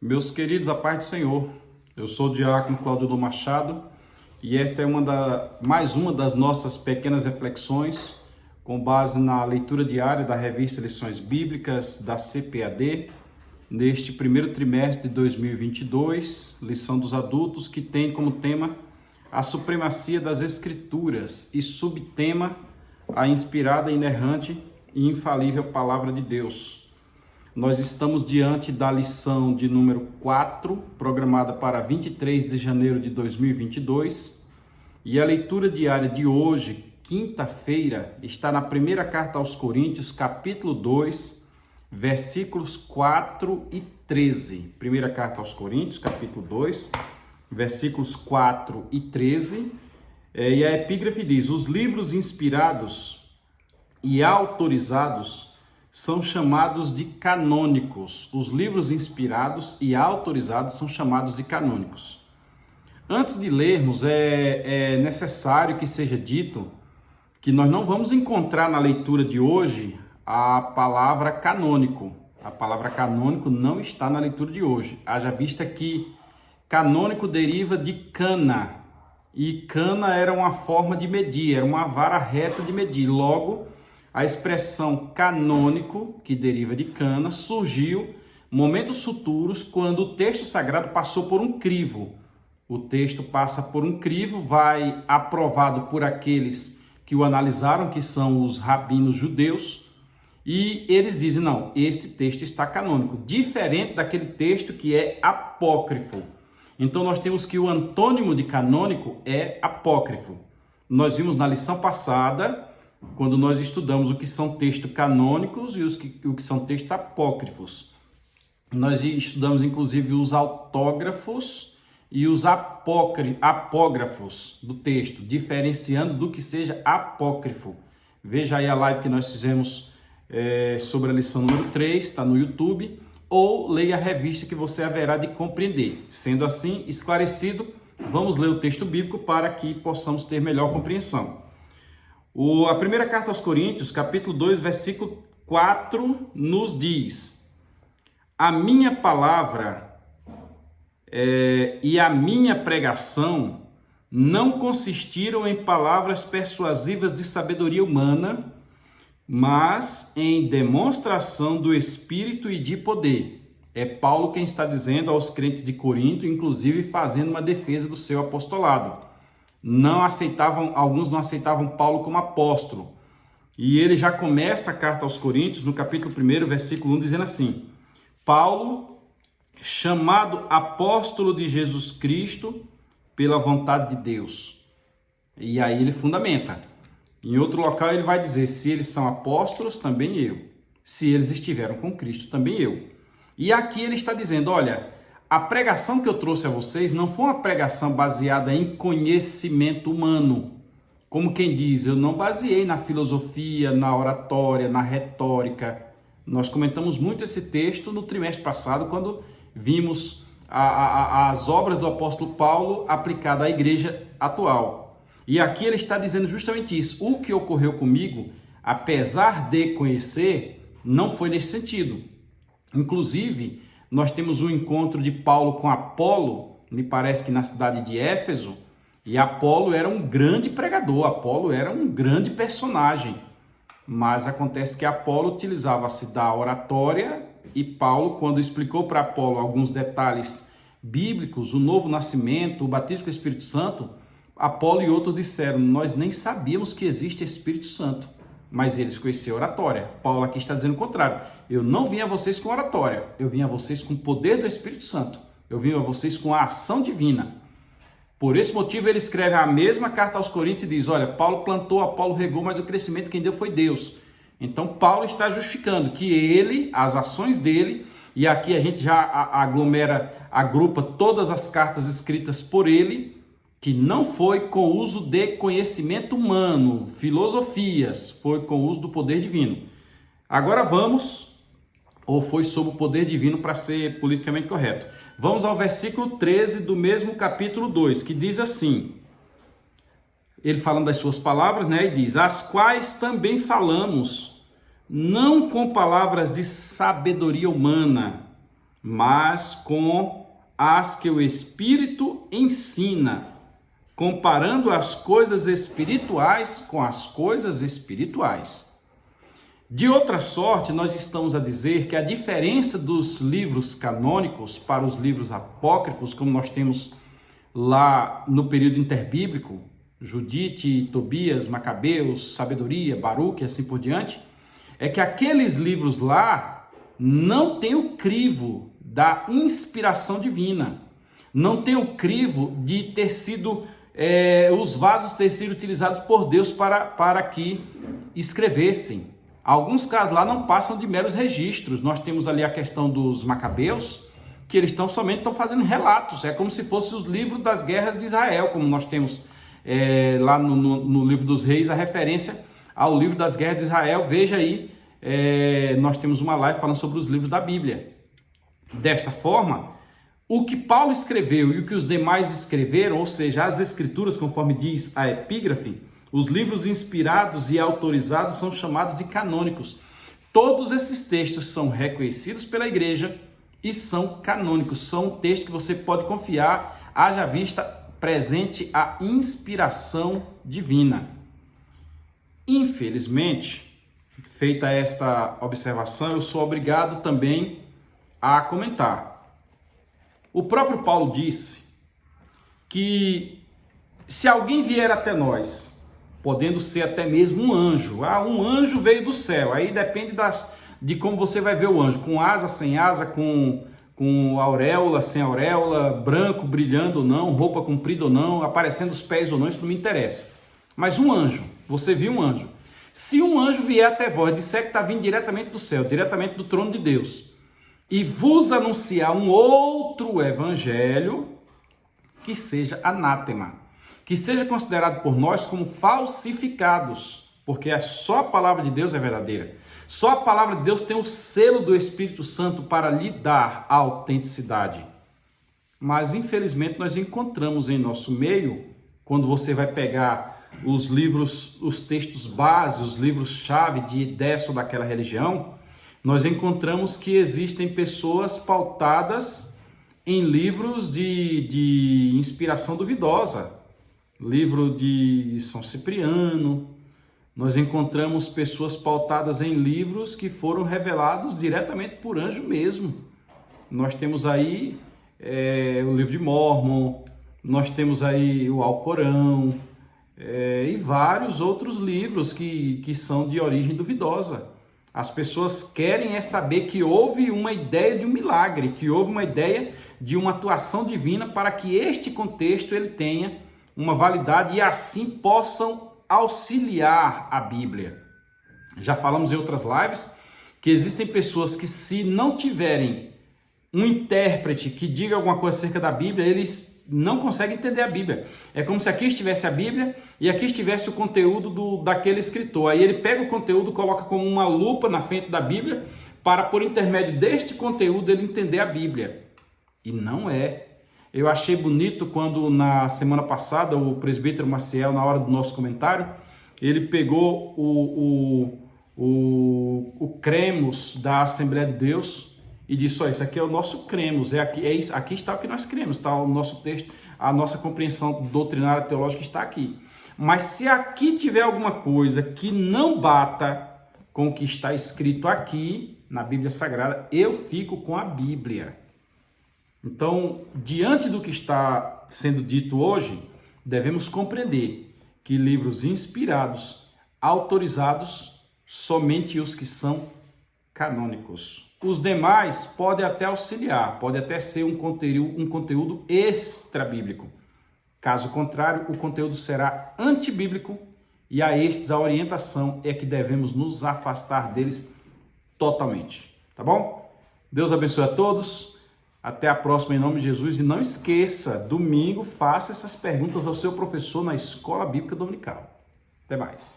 Meus queridos, a paz do Senhor. Eu sou o diácono Claudio Machado e esta é mais uma das nossas pequenas reflexões com base na leitura diária da revista Lições Bíblicas da CPAD, neste primeiro trimestre de 2022, lição dos adultos, que tem como tema a supremacia das Escrituras e subtema a inspirada, inerrante e infalível Palavra de Deus. Nós estamos diante da lição de número 4, programada para 23 de janeiro de 2022, e a leitura diária de hoje, quinta-feira, está na primeira carta aos Coríntios, capítulo 2, versículos 4 e 13. Primeira carta aos Coríntios, capítulo 2, versículos 4 e 13, e a epígrafe diz: os livros inspirados e autorizados são chamados de canônicos. Os livros inspirados e autorizados são chamados de canônicos. Antes de lermos, é necessário que seja dito que nós não vamos encontrar na leitura de hoje a palavra canônico. A palavra canônico não está na leitura de hoje. Haja vista que canônico deriva de cana, e cana era uma forma de medir, era uma vara reta de medir. Logo, a expressão canônico, que deriva de cana, surgiu momentos futuros quando o texto sagrado passou por um crivo. O texto passa por um crivo, vai aprovado por aqueles que o analisaram, que são os rabinos judeus, e eles dizem: não, este texto está canônico, diferente daquele texto que é apócrifo. Então nós temos que o antônimo de canônico é apócrifo. Nós vimos na lição passada, quando nós estudamos o que são textos canônicos e o que são textos apócrifos. Nós estudamos inclusive os autógrafos e os apógrafos do texto, diferenciando do que seja apócrifo. Veja aí a live que nós fizemos sobre a lição número 3, está no YouTube, ou leia a revista que você haverá de compreender. Sendo assim, esclarecido, vamos ler o texto bíblico para que possamos ter melhor compreensão. A primeira carta aos Coríntios, capítulo 2, versículo 4, nos diz: a minha palavra e a minha pregação não consistiram em palavras persuasivas de sabedoria humana, mas em demonstração do Espírito e de poder. É Paulo quem está dizendo aos crentes de Corinto, inclusive fazendo uma defesa do seu apostolado. Alguns não aceitavam Paulo como apóstolo. E ele já começa a carta aos Coríntios, no capítulo 1, versículo 1, dizendo assim: Paulo, chamado apóstolo de Jesus Cristo pela vontade de Deus. E aí ele fundamenta. Em outro local ele vai dizer: se eles são apóstolos, também eu. Se eles estiveram com Cristo, também eu. E aqui ele está dizendo: olha, a pregação que eu trouxe a vocês não foi uma pregação baseada em conhecimento humano. Como quem diz, eu não baseei na filosofia, na oratória, na retórica. Nós comentamos muito esse texto no trimestre passado, quando vimos as obras do apóstolo Paulo aplicadas à igreja atual. E aqui ele está dizendo justamente isso. O que ocorreu comigo, apesar de conhecer, não foi nesse sentido. Inclusive, nós temos um encontro de Paulo com Apolo, me parece que na cidade de Éfeso, e Apolo era um grande pregador, Apolo era um grande personagem, mas acontece que Apolo utilizava-se da oratória, e Paulo, quando explicou para Apolo alguns detalhes bíblicos, o novo nascimento, o batismo com o Espírito Santo, Apolo e outros disseram: nós nem sabíamos que existe Espírito Santo, mas eles conheciam oratória. Paulo aqui está dizendo o contrário: eu não vim a vocês com oratória, eu vim a vocês com o poder do Espírito Santo, eu vim a vocês com a ação divina. Por esse motivo ele escreve a mesma carta aos Coríntios e diz: olha, Paulo plantou, Apolo regou, mas o crescimento quem deu foi Deus. Então Paulo está justificando que ele, as ações dele, e aqui a gente já agrupa todas as cartas escritas por ele, que não foi com uso de conhecimento humano, filosofias, foi com uso do poder divino. Agora foi sob o poder divino, para ser politicamente correto. Vamos ao versículo 13 do mesmo capítulo 2, que diz assim, ele falando das suas palavras, e diz: as quais também falamos, não com palavras de sabedoria humana, mas com as que o Espírito ensina, comparando as coisas espirituais com as coisas espirituais. De outra sorte, nós estamos a dizer que a diferença dos livros canônicos para os livros apócrifos, como nós temos lá no período interbíblico, Judite, Tobias, Macabeus, Sabedoria, Baruque e assim por diante, é que aqueles livros lá não têm o crivo da inspiração divina, não tem o crivo de ter sido, os vasos ter sido utilizados por Deus para que escrevessem. Alguns casos lá não passam de meros registros. Nós temos ali a questão dos Macabeus, que eles somente estão fazendo relatos, é como se fossem os livros das guerras de Israel, como nós temos lá no livro dos reis, a referência ao livro das guerras de Israel. Veja aí, nós temos uma live falando sobre os livros da Bíblia. Desta forma, o que Paulo escreveu e o que os demais escreveram, ou seja, as escrituras, conforme diz a epígrafe, os livros inspirados e autorizados são chamados de canônicos. Todos esses textos são reconhecidos pela igreja e são canônicos, são um texto que você pode confiar, haja vista presente a inspiração divina. Infelizmente, feita esta observação, eu sou obrigado também a comentar. O próprio Paulo disse que se alguém vier até nós, podendo ser até mesmo um anjo, um anjo veio do céu, aí depende de como você vai ver o anjo, com asa, sem asa, com auréola, sem auréola, branco, brilhando ou não, roupa comprida ou não, aparecendo os pés ou não, isso não me interessa. Mas um anjo, você viu um anjo. Se um anjo vier até vós, disser que está vindo diretamente do céu, diretamente do trono de Deus, e vos anunciar um outro evangelho, que seja anátema, que seja considerado por nós como falsificados, porque só a palavra de Deus é verdadeira. Só a palavra de Deus tem o selo do Espírito Santo para lhe dar a autenticidade. Mas, infelizmente, nós encontramos em nosso meio, quando você vai pegar os livros, os textos base, os livros-chave de ideia sobre aquela religião, nós encontramos que existem pessoas pautadas em livros de inspiração duvidosa. Livro de São Cipriano. Nós encontramos pessoas pautadas em livros que foram revelados diretamente por anjo mesmo. Nós temos aí o livro de Mórmon, nós temos aí o Alcorão e vários outros livros que são de origem duvidosa. As pessoas querem saber que houve uma ideia de um milagre, que houve uma ideia de uma atuação divina para que este contexto ele tenha uma validade e assim possam auxiliar a Bíblia. Já falamos em outras lives que existem pessoas que, se não tiverem um intérprete que diga alguma coisa acerca da Bíblia, eles não conseguem entender a Bíblia. É como se aqui estivesse a Bíblia e aqui estivesse o conteúdo daquele escritor. Aí ele pega o conteúdo, coloca como uma lupa na frente da Bíblia para, por intermédio deste conteúdo, ele entender a Bíblia. E não é. Eu achei bonito quando na semana passada o presbítero Maciel, na hora do nosso comentário, ele pegou o cremos da Assembleia de Deus e disse: isso aqui é o nosso cremos, aqui está o que nós cremos, está o nosso texto, a nossa compreensão doutrinária teológica está aqui. Mas se aqui tiver alguma coisa que não bata com o que está escrito aqui na Bíblia Sagrada, eu fico com a Bíblia. Então, diante do que está sendo dito hoje, devemos compreender que livros inspirados, autorizados, somente os que são canônicos. Os demais podem até auxiliar, pode até ser um conteúdo extra-bíblico. Caso contrário, o conteúdo será antibíblico e a estes a orientação é que devemos nos afastar deles totalmente. Tá bom? Deus abençoe a todos. Até a próxima, em nome de Jesus. E não esqueça, domingo, faça essas perguntas ao seu professor na Escola Bíblica Dominical. Até mais.